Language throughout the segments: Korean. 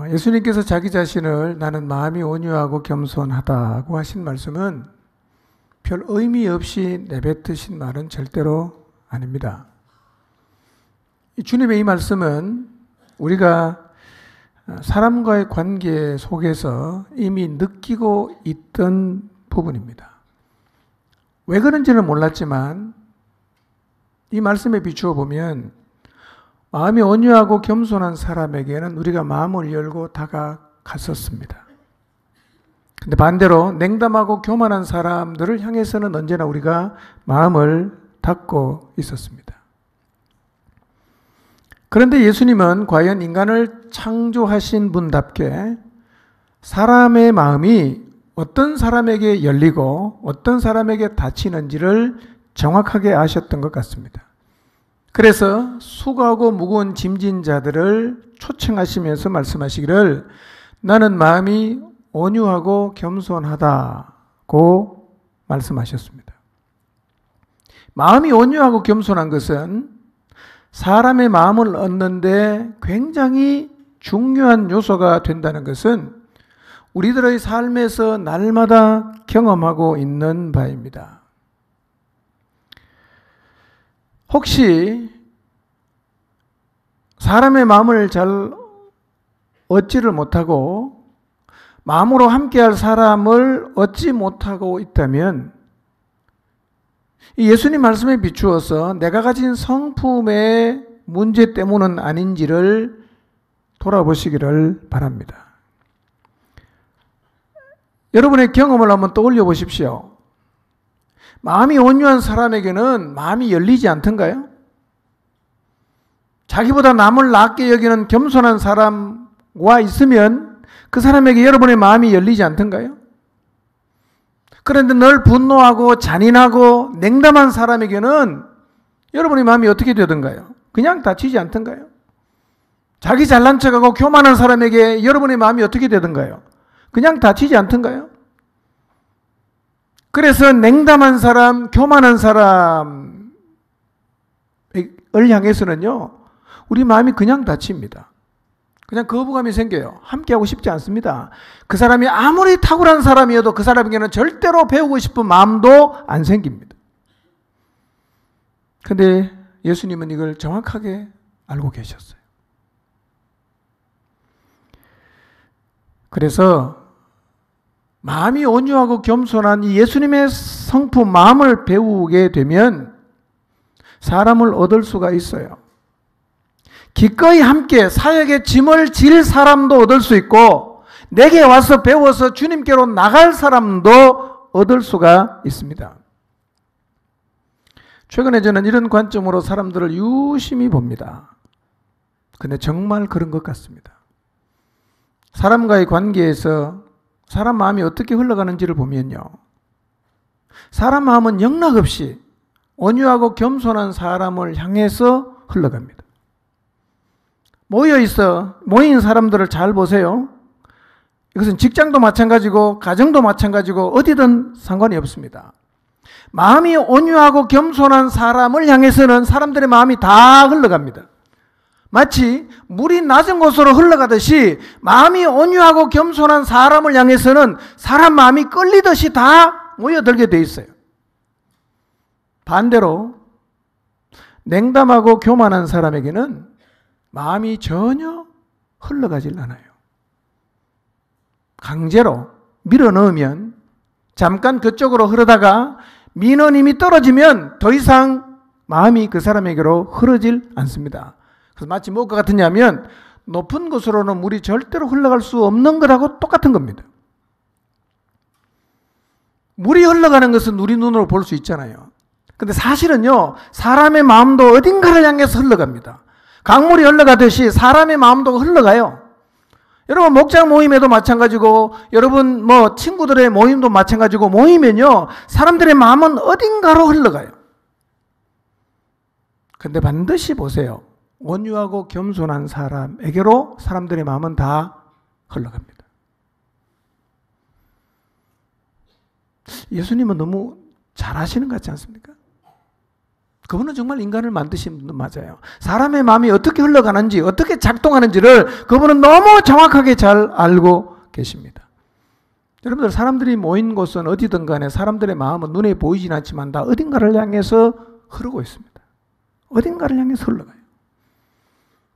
예수님께서 자기 자신을 나는 마음이 온유하고 겸손하다고 하신 말씀은 별 의미 없이 내뱉으신 말은 절대로 아닙니다. 주님의 이 말씀은 우리가 사람과의 관계 속에서 이미 느끼고 있던 부분입니다. 왜 그런지는 몰랐지만 이 말씀에 비추어 보면 마음이 온유하고 겸손한 사람에게는 우리가 마음을 열고 다가갔었습니다. 근데 반대로 냉담하고 교만한 사람들을 향해서는 언제나 우리가 마음을 닫고 있었습니다. 그런데 예수님은 과연 인간을 창조하신 분답게 사람의 마음이 어떤 사람에게 열리고 어떤 사람에게 닫히는지를 정확하게 아셨던 것 같습니다. 그래서 수고하고 무거운 짐진 자들을 초청하시면서 말씀하시기를 나는 마음이 온유하고 겸손하다고 말씀하셨습니다. 마음이 온유하고 겸손한 것은 사람의 마음을 얻는데 굉장히 중요한 요소가 된다는 것은 우리들의 삶에서 날마다 경험하고 있는 바입니다. 혹시 사람의 마음을 잘 얻지를 못하고 마음으로 함께할 사람을 얻지 못하고 있다면 이 예수님 말씀에 비추어서 내가 가진 성품의 문제 때문은 아닌지를 돌아보시기를 바랍니다. 여러분의 경험을 한번 떠올려 보십시오. 마음이 온유한 사람에게는 마음이 열리지 않던가요? 자기보다 남을 낮게 여기는 겸손한 사람과 있으면 그 사람에게 여러분의 마음이 열리지 않던가요? 그런데 늘 분노하고 잔인하고 냉담한 사람에게는 여러분의 마음이 어떻게 되던가요? 그냥 닫히지 않던가요? 자기 잘난 척하고 교만한 사람에게 여러분의 마음이 어떻게 되던가요? 그냥 닫히지 않던가요? 그래서 냉담한 사람, 교만한 사람을 향해서는요, 우리 마음이 그냥 닫힙니다. 그냥 거부감이 생겨요. 함께하고 싶지 않습니다. 그 사람이 아무리 탁월한 사람이어도 그 사람에게는 절대로 배우고 싶은 마음도 안 생깁니다. 그런데 예수님은 이걸 정확하게 알고 계셨어요. 그래서 마음이 온유하고 겸손한 이 예수님의 성품, 마음을 배우게 되면 사람을 얻을 수가 있어요. 기꺼이 함께 사역의 짐을 질 사람도 얻을 수 있고 내게 와서 배워서 주님께로 나갈 사람도 얻을 수가 있습니다. 최근에 저는 이런 관점으로 사람들을 유심히 봅니다. 근데 정말 그런 것 같습니다. 사람과의 관계에서 사람 마음이 어떻게 흘러가는지를 보면요, 사람 마음은 영락없이 온유하고 겸손한 사람을 향해서 흘러갑니다. 모인 사람들을 잘 보세요. 이것은 직장도 마찬가지고 가정도 마찬가지고 어디든 상관이 없습니다. 마음이 온유하고 겸손한 사람을 향해서는 사람들의 마음이 다 흘러갑니다. 마치 물이 낮은 곳으로 흘러가듯이 마음이 온유하고 겸손한 사람을 향해서는 사람 마음이 끌리듯이 다 모여들게 돼 있어요. 반대로 냉담하고 교만한 사람에게는 마음이 전혀 흘러가질 않아요. 강제로 밀어넣으면 잠깐 그쪽으로 흐르다가 민원임이 떨어지면 더 이상 마음이 그 사람에게로 흐르질 않습니다. 그래서 마치 무엇과 같으냐면 높은 곳으로는 물이 절대로 흘러갈 수 없는 것하고 똑같은 겁니다. 물이 흘러가는 것은 우리 눈으로 볼 수 있잖아요. 근데 사실은요, 사람의 마음도 어딘가를 향해서 흘러갑니다. 강물이 흘러가듯이 사람의 마음도 흘러가요. 여러분 목장 모임에도 마찬가지고 여러분 친구들의 모임도 마찬가지고 모이면요, 사람들의 마음은 어딘가로 흘러가요. 근데 반드시 보세요. 온유하고 겸손한 사람에게로 사람들의 마음은 다 흘러갑니다. 예수님은 너무 잘하시는 것 같지 않습니까? 그분은 정말 인간을 만드신 분 맞아요. 사람의 마음이 어떻게 흘러가는지, 어떻게 작동하는지를 그분은 너무 정확하게 잘 알고 계십니다. 여러분들, 사람들이 모인 곳은 어디든 간에 사람들의 마음은 눈에 보이진 않지만 다 어딘가를 향해서 흐르고 있습니다. 어딘가를 향해서 흘러가요.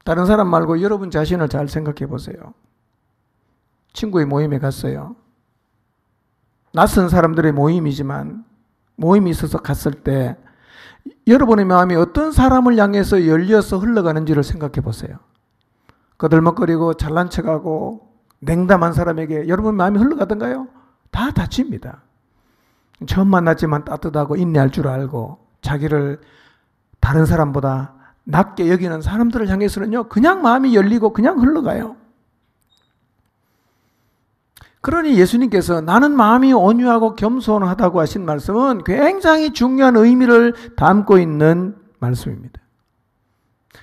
다른 사람 말고 여러분 자신을 잘 생각해 보세요. 친구의 모임에 갔어요. 낯선 사람들의 모임이지만 모임이 있어서 갔을 때 여러분의 마음이 어떤 사람을 향해서 열려서 흘러가는지를 생각해 보세요. 거들먹거리고 잘난 척하고 냉담한 사람에게 여러분 마음이 흘러가던가요? 다 다칩니다. 처음 만났지만 따뜻하고 인내할 줄 알고 자기를 다른 사람보다 낮게 여기는 사람들을 향해서는요, 그냥 마음이 열리고 그냥 흘러가요. 그러니 예수님께서 나는 마음이 온유하고 겸손하다고 하신 말씀은 굉장히 중요한 의미를 담고 있는 말씀입니다.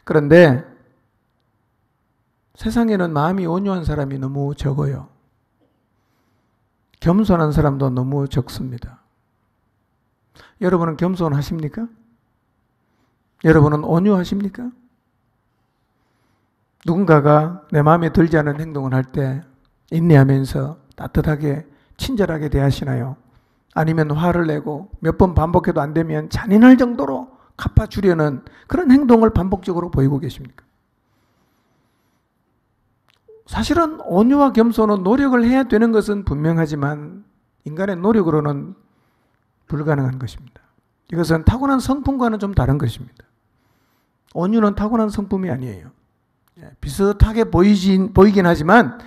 그런데 세상에는 마음이 온유한 사람이 너무 적어요. 겸손한 사람도 너무 적습니다. 여러분은 겸손하십니까? 여러분은 온유하십니까? 누군가가 내 마음에 들지 않은 행동을 할 때 인내하면서 따뜻하게 친절하게 대하시나요? 아니면 화를 내고 몇 번 반복해도 안 되면 잔인할 정도로 갚아주려는 그런 행동을 반복적으로 보이고 계십니까? 사실은 온유와 겸손은 노력을 해야 되는 것은 분명하지만 인간의 노력으로는 불가능한 것입니다. 이것은 타고난 성품과는 좀 다른 것입니다. 온유는 타고난 성품이 아니에요. 비슷하게 보이긴 하지만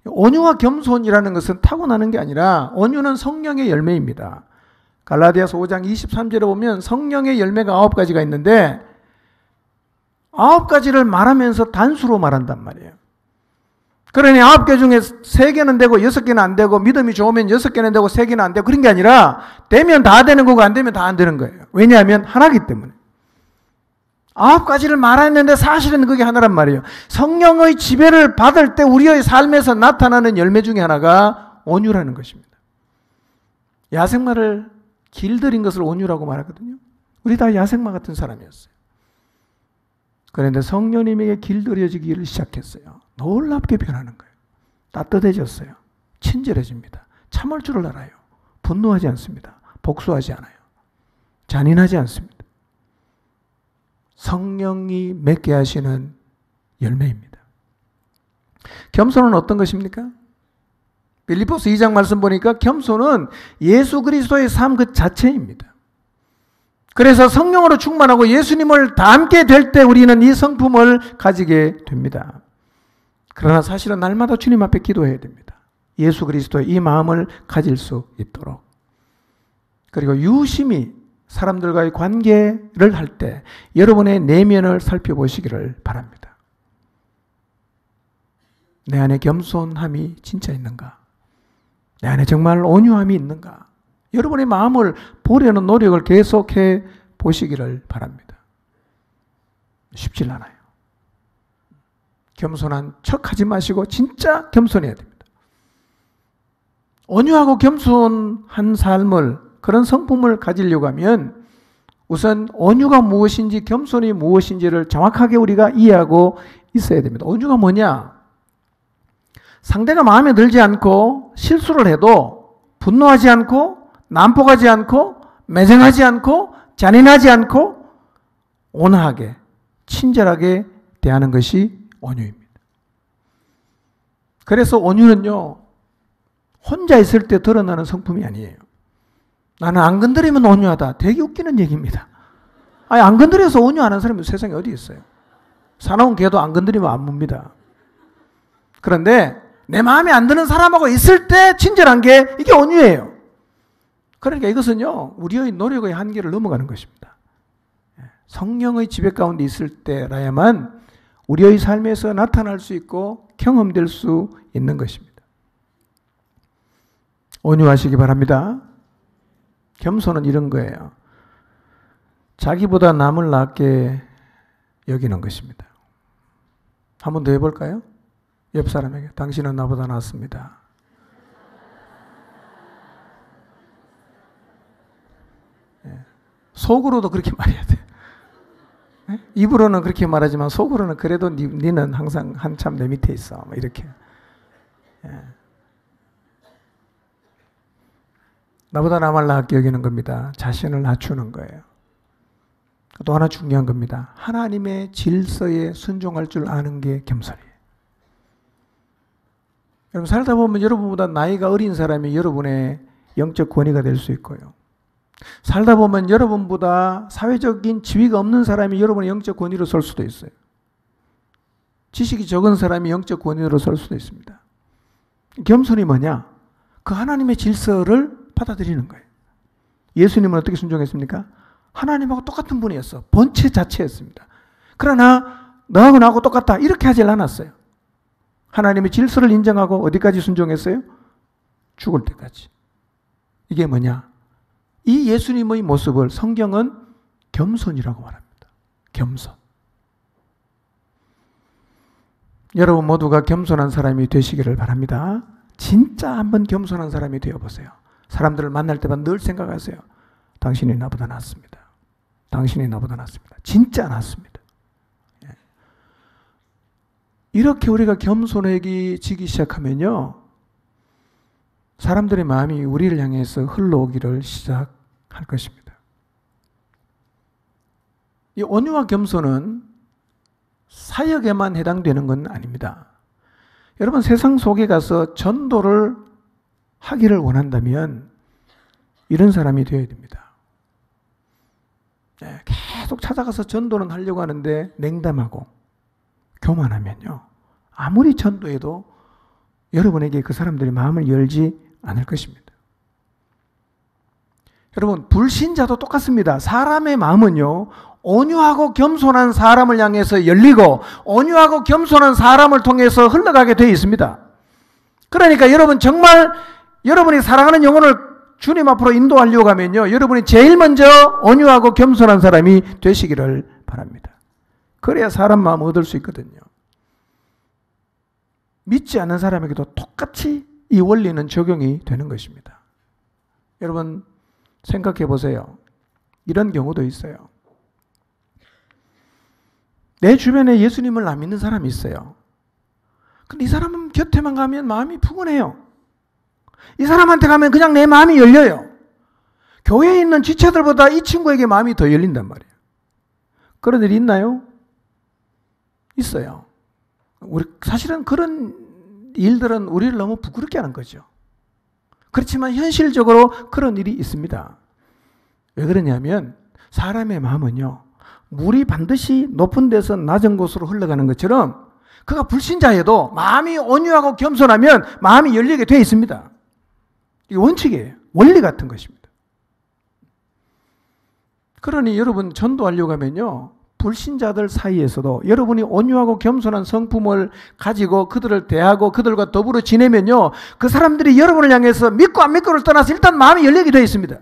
온유와 겸손이라는 것은 타고나는 게 아니라 온유는 성령의 열매입니다. 갈라디아서 5장 23절에 보면 성령의 열매가 9가지가 있는데 9가지를 말하면서 단수로 말한단 말이에요. 그러니 9개 중에 3개는 되고 6개는 안 되고 믿음이 좋으면 6개는 되고 3개는 안 되고 그런 게 아니라 되면 다 되는 거고 안 되면 다 안 되는 거예요. 왜냐하면 하나이기 때문에. 9가지를 말했는데 사실은 그게 하나란 말이에요. 성령의 지배를 받을 때 우리의 삶에서 나타나는 열매 중에 하나가 온유라는 것입니다. 야생마를 길들인 것을 온유라고 말하거든요. 우리 다 야생마 같은 사람이었어요. 그런데 성령님에게 길들여지기를 시작했어요. 놀랍게 변하는 거예요. 따뜻해졌어요. 친절해집니다. 참을 줄을 알아요. 분노하지 않습니다. 복수하지 않아요. 잔인하지 않습니다. 성령이 맺게 하시는 열매입니다. 겸손은 어떤 것입니까? 빌립보서 2장 말씀 보니까 겸손은 예수 그리스도의 삶 그 자체입니다. 그래서 성령으로 충만하고 예수님을 닮게 될 때 우리는 이 성품을 가지게 됩니다. 그러나 사실은 날마다 주님 앞에 기도해야 됩니다. 예수 그리스도의 이 마음을 가질 수 있도록. 그리고 유심히 사람들과의 관계를 할 때 여러분의 내면을 살펴보시기를 바랍니다. 내 안에 겸손함이 진짜 있는가? 내 안에 정말 온유함이 있는가? 여러분의 마음을 보려는 노력을 계속해 보시기를 바랍니다. 쉽지 않아요. 겸손한 척하지 마시고 진짜 겸손해야 됩니다. 온유하고 겸손한 삶을, 그런 성품을 가지려고 하면 우선 온유가 무엇인지 겸손이 무엇인지를 정확하게 우리가 이해하고 있어야 됩니다. 온유가 뭐냐? 상대가 마음에 들지 않고 실수를 해도 분노하지 않고 난폭하지 않고 매정하지 않고 잔인하지 않고 온화하게 친절하게 대하는 것이 온유입니다. 그래서 온유는요, 혼자 있을 때 드러나는 성품이 아니에요. 나는 안 건드리면 온유하다. 되게 웃기는 얘기입니다. 아니, 안 건드려서 온유하는 사람이 세상에 어디 있어요? 사나운 개도 안 건드리면 안 뭅니다. 그런데 내 마음에 안 드는 사람하고 있을 때 친절한 게 이게 온유예요. 그러니까 이것은요, 우리의 노력의 한계를 넘어가는 것입니다. 성령의 지배 가운데 있을 때라야만 우리의 삶에서 나타날 수 있고 경험될 수 있는 것입니다. 온유하시기 바랍니다. 겸손은 이런 거예요. 자기보다 남을 낮게 여기는 것입니다. 한 번 더 해볼까요? 옆 사람에게 당신은 나보다 낫습니다. 속으로도 그렇게 말해야 돼요. 입으로는 그렇게 말하지만 속으로는 그래도 니는 항상 한참 내 밑에 있어. 뭐 이렇게. 예. 나보다 남을 낮게 여기는 겁니다. 자신을 낮추는 거예요. 또 하나 중요한 겁니다. 하나님의 질서에 순종할 줄 아는 게 겸손이에요. 여러분 살다 보면 여러분보다 나이가 어린 사람이 여러분의 영적 권위가 될 수 있고요. 살다 보면 여러분보다 사회적인 지위가 없는 사람이 여러분의 영적 권위로 설 수도 있어요. 지식이 적은 사람이 영적 권위로 설 수도 있습니다. 겸손이 뭐냐? 그 하나님의 질서를 받아들이는 거예요. 예수님은 어떻게 순종했습니까? 하나님하고 똑같은 분이었어. 본체 자체였습니다. 그러나 너하고 나하고 똑같다 이렇게 하질 않았어요. 하나님의 질서를 인정하고 어디까지 순종했어요? 죽을 때까지. 이게 뭐냐? 이 예수님의 모습을 성경은 겸손이라고 말합니다. 겸손. 여러분 모두가 겸손한 사람이 되시기를 바랍니다. 진짜 한번 겸손한 사람이 되어보세요. 사람들을 만날 때마다 늘 생각하세요. 당신이 나보다 낫습니다. 당신이 나보다 낫습니다. 진짜 낫습니다. 이렇게 우리가 겸손해지기 시작하면요. 사람들의 마음이 우리를 향해서 흘러오기를 시작할 것입니다. 이 온유와 겸손은 사역에만 해당되는 건 아닙니다. 여러분 세상 속에 가서 전도를 하기를 원한다면 이런 사람이 되어야 됩니다. 계속 찾아가서 전도는 하려고 하는데 냉담하고 교만하면요. 아무리 전도해도 여러분에게 그 사람들이 마음을 열지 않을 것입니다. 여러분 불신자도 똑같습니다. 사람의 마음은요. 온유하고 겸손한 사람을 향해서 열리고 온유하고 겸손한 사람을 통해서 흘러가게 되어 있습니다. 그러니까 여러분 정말 여러분이 사랑하는 영혼을 주님 앞으로 인도하려고 하면요. 여러분이 제일 먼저 온유하고 겸손한 사람이 되시기를 바랍니다. 그래야 사람 마음 얻을 수 있거든요. 믿지 않는 사람에게도 똑같이 이 원리는 적용이 되는 것입니다. 여러분 생각해 보세요. 이런 경우도 있어요. 내 주변에 예수님을 안 믿는 사람이 있어요. 근데 이 사람은 곁에만 가면 마음이 푸근해요. 이 사람한테 가면 그냥 내 마음이 열려요. 교회에 있는 지체들보다 이 친구에게 마음이 더 열린단 말이에요. 그런 일이 있나요? 있어요. 사실은 그런 일들은 우리를 너무 부끄럽게 하는 거죠. 그렇지만 현실적으로 그런 일이 있습니다. 왜 그러냐면 사람의 마음은요. 물이 반드시 높은 데서 낮은 곳으로 흘러가는 것처럼 그가 불신자여도 마음이 온유하고 겸손하면 마음이 열리게 되어 있습니다. 이게 원칙이에요. 원리 같은 것입니다. 그러니 여러분 전도하려고 하면요. 불신자들 사이에서도 여러분이 온유하고 겸손한 성품을 가지고 그들을 대하고 그들과 더불어 지내면요. 그 사람들이 여러분을 향해서 믿고 안 믿고를 떠나서 일단 마음이 열리게 되어 있습니다.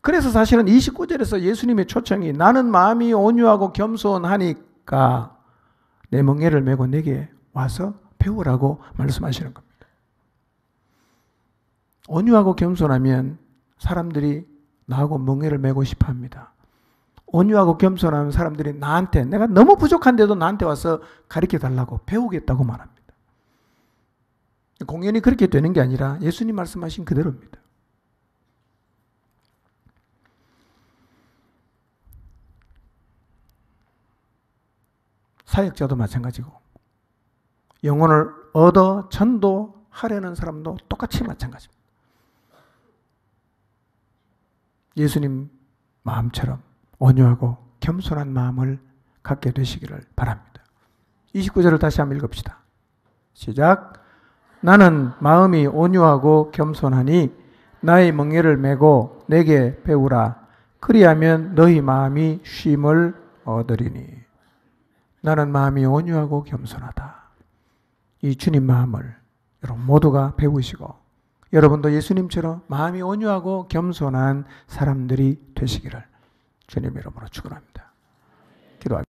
그래서 사실은 29절에서 예수님의 초청이 나는 마음이 온유하고 겸손하니까 내 멍에를 메고 내게 와서 배우라고 말씀하시는 겁니다. 온유하고 겸손하면 사람들이 나하고 멍에를 메고 싶어 합니다. 온유하고 겸손한 사람들이 나한테 내가 너무 부족한데도 나한테 와서 가르쳐 달라고 배우겠다고 말합니다. 공연이 그렇게 되는 게 아니라 예수님 말씀하신 그대로입니다. 사역자도 마찬가지고 영혼을 얻어 전도하려는 사람도 똑같이 마찬가지입니다. 예수님 마음처럼 온유하고 겸손한 마음을 갖게 되시기를 바랍니다. 29절을 다시 한번 읽읍시다. 시작. 나는 마음이 온유하고 겸손하니 나의 멍에를 메고 내게 배우라. 그리하면 너희 마음이 쉼을 얻으리니. 나는 마음이 온유하고 겸손하다. 이 주님 마음을 여러분 모두가 배우시고 여러분도 예수님처럼 마음이 온유하고 겸손한 사람들이 되시기를 주님의 이름으로 축원합니다. 기도합니다.